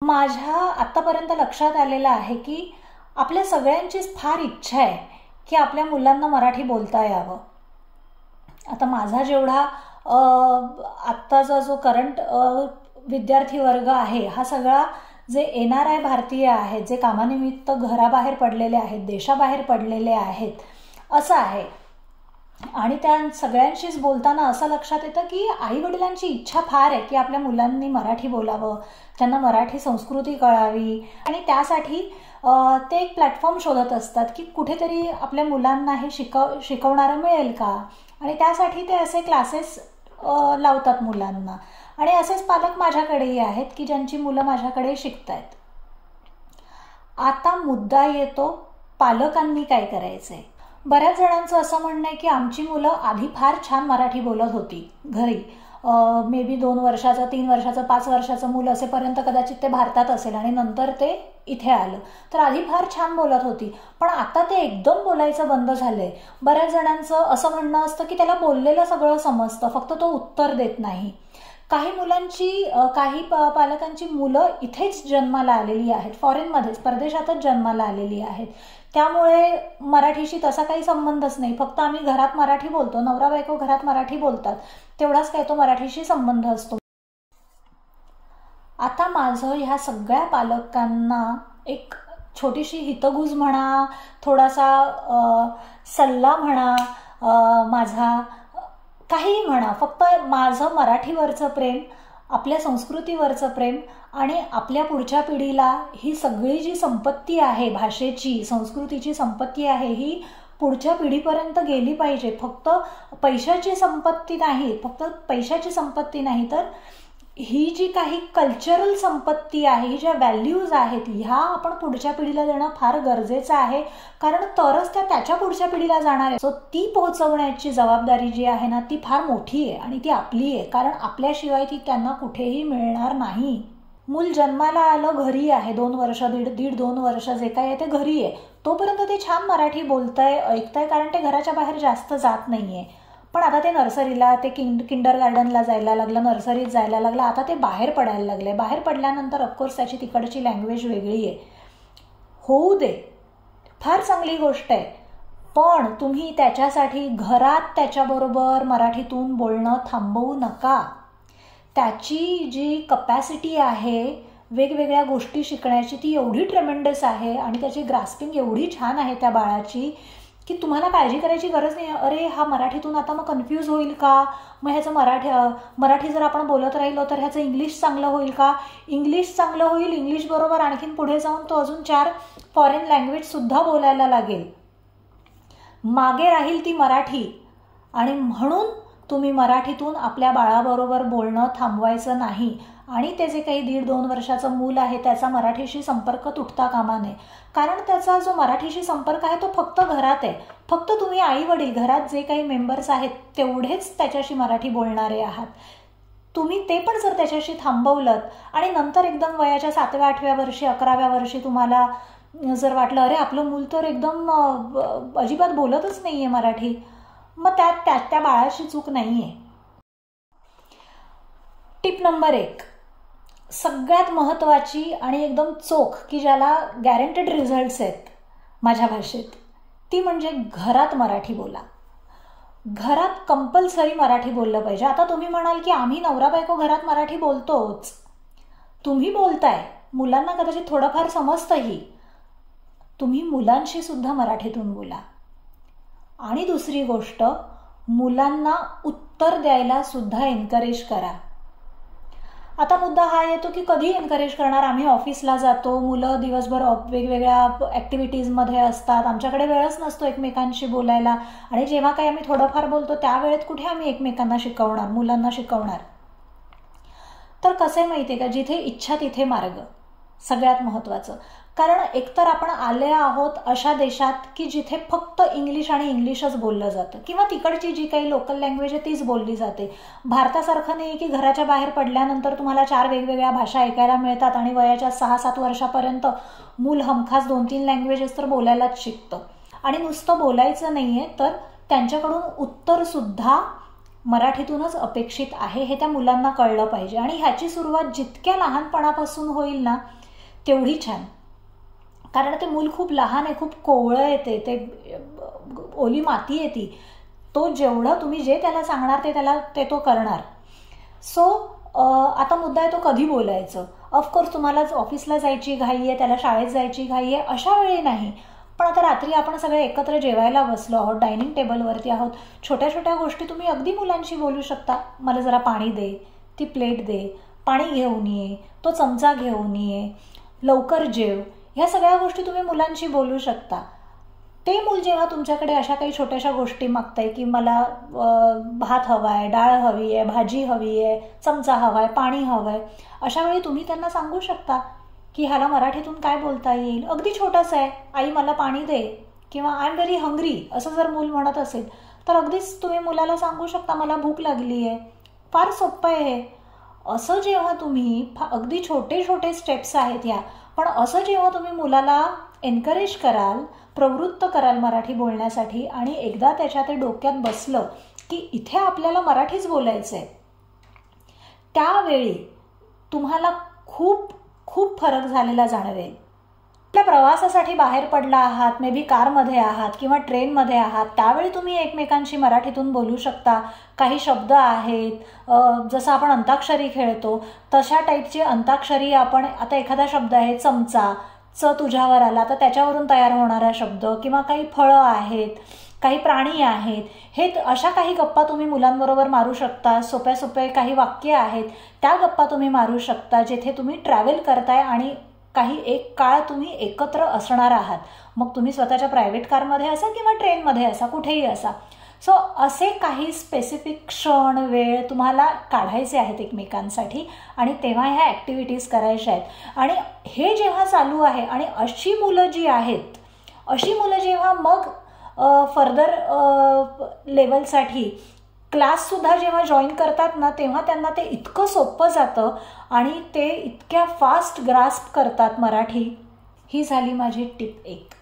माझ्या आत्तापर्यंत लक्षात आलेलं आहे की आपल्या सगळ्यांचीच फार इच्छा आहे की आपल्या मुलांना मराठी बोलता यावं. आता माझा जेवढा आत्ताचा जो करंट विद्यार्थी वर्ग आहे हा सगळा जे NRI भारतीय आहेत, जे कामानिमित्त घराबाहेर पडलेले आहेत, देशाबाहेर पडलेले आहेत असं आहे. आणि त्या सगळ्यांशीच बोलताना असं लक्षात येतं की आईवडिलांची इच्छा फार आहे की आपल्या मुलांनी मराठी बोलावं, त्यांना मराठी संस्कृती कळावी आणि त्यासाठी ते एक प्लॅटफॉर्म शोधत असतात की कुठेतरी आपल्या मुलांना हे शिकवणारं मिळेल का. आणि त्यासाठी ते असे क्लासेस लावतात मुलांना. आणि असेच पालक माझ्याकडेही आहेत की ज्यांची मुलं माझ्याकडे शिकतायत. आता मुद्दा येतो पालकांनी काय करायचंय. बऱ्याच जणांचं असं म्हणणं आहे की आमची मुलं आधी फार छान मराठी बोलत होती घरी. मे बी 2 वर्षाचं, 3 वर्षाचं, 5 वर्षाचं मुलं असेपर्यंत कदाचित ते भारतात असेल आणि नंतर ते इथे आलं. तर आधी फार छान बोलत होती, पण आता ते एकदम बोलायचं बंद झालंय. बऱ्याच जणांचं असं म्हणणं असतं की त्याला बोललेलं सगळं समजतं, फक्त तो उत्तर देत नाही. काही पालकांची मुलं इथेच जन्माला आलेली आहेत, फॉरेनमध्येच, परदेशातच जन्माला आलेली आहेत. त्यामुळे मराठीशी तसा काही संबंधच नाही. फक्त आम्ही घरात मराठी बोलतो, नवरा बायको घरात मराठी बोलतात, तेवढाच काय तो मराठीशी संबंध असतो. आता माझं ह्या सगळ्या पालकांना एक छोटीशी हितगुज म्हणा, थोडासा सल्ला म्हणा, माझा काहीही म्हणा, फक्त माझं मराठीवरचं प्रेम, आपल्या संस्कृतीवरचं प्रेम आणि आपल्या पुढच्या पिढीला ही सगळी जी संपत्ती आहे, भाषेची, संस्कृतीची संपत्ती आहे, ही पुढच्या पिढीपर्यंत गेली पाहिजे. फक्त पैशाची संपत्ती नाही, तर ही जी काही कल्चरल संपत्ती आहे, ही ज्या व्हॅल्यूज आहेत, ह्या आपण पुढच्या पिढीला देणं फार गरजेचं आहे. कारण तरच त्या त्याच्या पुढच्या पिढीला जाणार आहे. सो ती पोहोचवण्याची जबाबदारी जी आहे ना, ती फार मोठी आहे आणि ती आपली आहे. कारण आपल्याशिवाय ती त्यांना कुठेही मिळणार नाही. मूल जन्माला आलं, घरी आहे, 2 वर्ष, दीड 2 वर्ष जे काही आहे ते घरी आहे. तोपर्यंत ते छान मराठी बोलतंय, ऐकतंय, कारण ते घराच्या बाहेर जास्त जात नाहीये. पण आता ते नर्सरीला, ते किंडर गार्डनला जायला लागलं, नर्सरीत जायला लागलं, आता ते बाहेर पडायला लागले. बाहेर पडल्यानंतर ऑफकोर्स त्याची तिकडची लँग्वेज वेगळी आहे. होऊ दे, फार चांगली गोष्ट आहे. पण तुम्ही त्याच्यासाठी घरात त्याच्याबरोबर मराठीतून बोलणं थांबवू नका. त्याची जी कपॅसिटी आहे वेगवेगळ्या गोष्टी शिकण्याची, ती एवढी ट्रेमेंडस आहे आणि त्याची ग्रास्पिंग एवढी छान आहे त्या बाळाची की तुम्हाला काळजी करायची गरज नाही. अरे हा मराठीतून आता मग कन्फ्यूज होईल का, मग ह्याचं मराठी जर आपण बोलत राहिलो तर ह्याचं इंग्लिश चांगलं होईल का. इंग्लिश चांगलं होईल, इंग्लिश बरोबर आणखीन पुढे जाऊन तो अजून 4 फॉरेन लँग्वेज सुद्धा बोलायला लागेल. मागे राहील ती मराठी. आणि म्हणून तुम्ही मराठीतून आपल्या बाळाबरोबर बोलणं थांबवायचं नाही. आणि ते जे काही 1.5-2 वर्षाचं मूल आहे त्याचा मराठीशी संपर्क तुटता कामा नये. कारण त्याचा जो मराठीशी संपर्क आहे तो फक्त घरात आहे. फक्त तुम्ही आई वडील, घरात जे काही मेंबर्स आहेत तेवढेच त्याच्याशी मराठी बोलणारे आहात. तुम्ही ते पण जर त्याच्याशी थांबवलं आणि नंतर एकदम वयाच्या 7व्या-8व्या वर्षी, 11व्या वर्षी तुम्हाला जर वाटलं अरे आपलं मूल तर एकदम अजिबात बोलतच नाहीये मराठी, मग त्या बाळाची चूक नाहीये. टिप नंबर 1, सगळ्यात महत्त्वाची आणि एकदम चोख, की ज्याला गॅरंटेड रिझल्ट्स आहेत माझ्या भाषेत, ती म्हणजे घरात मराठी बोला. घरात कंपल्सरी मराठी बोललं पाहिजे. आता तुम्ही म्हणाल की आम्ही नवरा बायको घरात मराठी बोलतोच. तुम्ही बोलताय, मुलांना कदाचित थोडंफार समजतंही. तुम्ही मुलांशी सुद्धा मराठीतून बोला. आणि दुसरी गोष्ट, मुलांना उत्तर द्यायला सुद्धा एनकरेज करा. आता मुद्दा हा येतो की कधी एनकरेज करणार. आम्ही ऑफिसला जातो, मुलं दिवसभर वेगवेगळ्या ॲक्टिव्हिटीजमध्ये असतात, आमच्याकडे वेळच नसतो एकमेकांशी बोलायला. आणि जेव्हा काही आम्ही थोडंफार बोलतो त्यावेळेत कुठे आम्ही एकमेकांना शिकवणार, मुलांना शिकवणार. तर कसं आहे माहिती आहे का, जिथे इच्छा तिथे मार्ग, सगळ्यात महत्त्वाचं. कारण एकतर आपण आले आहोत अशा देशात की जिथे फक्त इंग्लिश आणि इंग्लिशच बोललं जातं, किंवा तिकडची जी काही लोकल लँग्वेज आहे तीच बोलली जाते. भारतासारखं नाही की घराच्या बाहेर पडल्यानंतर तुम्हाला 4 वेगवेगळ्या भाषा ऐकायला मिळतात आणि वयाच्या 6-7 वर्षापर्यंत मूल हमखास 2-3 लँग्वेजेस तर बोलायलाच शिकतं. आणि नुसतं बोलायचं नाहीये, तर त्यांच्याकडून उत्तर सुद्धा मराठीतूनच अपेक्षित आहे हे त्या मुलांना कळलं पाहिजे. आणि ह्याची सुरुवात जितक्या लहानपणापासून होईल ना तेवढी छान. कारण ते मूल खूप लहान आहे, खूप कोवळं येते, ते ओली माती येते. तो जेवढं तुम्ही जे त्याला सांगणार ते तो करणार. सो आता मुद्दा आहे तो कधी बोलायचं. ऑफकोर्स तुम्हाला ऑफिसला जायची घाई आहे, त्याला शाळेत जायची घाई आहे, अशा वेळी नाही. पण आता रात्री आपण सगळे एकत्र जेवायला बसलो आहोत, डायनिंग टेबलवरती आहोत, छोट्या छोट्या गोष्टी तुम्ही अगदी मुलांशी बोलू शकता. मला जरा पाणी दे, ती प्लेट दे, पाणी घेऊन ये, तो चमचा घेऊन ये, लवकर जेव. ह्या सगळ्या गोष्टी तुम्ही मुलांशी बोलू शकता. ते मूल जेव्हा तुमच्याकडे अशा काही छोट्याशा गोष्टी मागताय की मला भात हवा आहे, डाळ हवी आहे, भाजी हवी आहे, चमचा हवा आहे, पाणी हवं आहे, अशा वेळी तुम्ही त्यांना सांगू शकता की ह्याला मराठीतून काय बोलता येईल. अगदी छोटंसं आहे, आई मला पाणी दे, किंवा आय एम व्हेरी हंग्री असं जर मूल म्हणत असेल तर अगदीच तुम्ही मुलाला सांगू शकता मला भूक लागली आहे. फार सोपं आहे हे. असं जेव्हा तुम्ही अगदी छोटे छोटे स्टेप्स आहेत ह्या, पण असं जेव्हा तुम्ही मुलाला एनकरेज कराल, प्रवृत्त कराल मराठी बोलण्यासाठी, आणि एकदा त्याच्या ते डोक्यात बसलं की इथे आपल्याला मराठीच बोलायचं आहे, त्यावेळी तुम्हाला खूप खूप फरक झालेला जाणवेल. आपल्या प्रवासासाठी बाहेर पडला आहात, मे बी कारमध्ये आहात किंवा ट्रेनमध्ये आहात, त्यावेळी तुम्ही एकमेकांशी मराठीतून बोलू शकता. काही शब्द आहेत, जसं आपण अंताक्षरी खेळतो तशा टाईपची अंताक्षरी. आपण आता एखादा शब्द आहे चमचा, च तुझ्यावर आला, तर त्याच्यावरून तयार होणारा शब्द, किंवा काही फळं आहेत, काही प्राणी आहेत, हे अशा काही गप्पा तुम्ही मुलांबरोबर मारू शकता. सोप्या सोपे काही वाक्य आहेत, त्या गप्पा तुम्ही मारू शकता जेथे तुम्ही ट्रॅव्हल करताय आणि काही एक काळ तुम्ही एकत्र असणार आहात. मग तुम्ही स्वतःच्या प्रायव्हेट कारमध्ये असा किंवा ट्रेनमध्ये असा, कुठेही असा. सो असे काही स्पेसिफिक क्षण, वेळ तुम्हाला काढायचे आहेत एकमेकांसाठी, आणि तेव्हा ह्या ॲक्टिव्हिटीज करायच्या आहेत. आणि हे जेव्हा चालू आहे, आणि अशी मुलं जी आहेत, अशी मुलं जेव्हा मग फर्दर लेवलसाठी क्लाससुद्धा जेव्हा जॉईन करतात ना, तेव्हा त्यांना ते इतकं सोपं जातं आणि ते इतक्या फास्ट ग्रास्प करतात मराठी. ही झाली माझी टिप 1.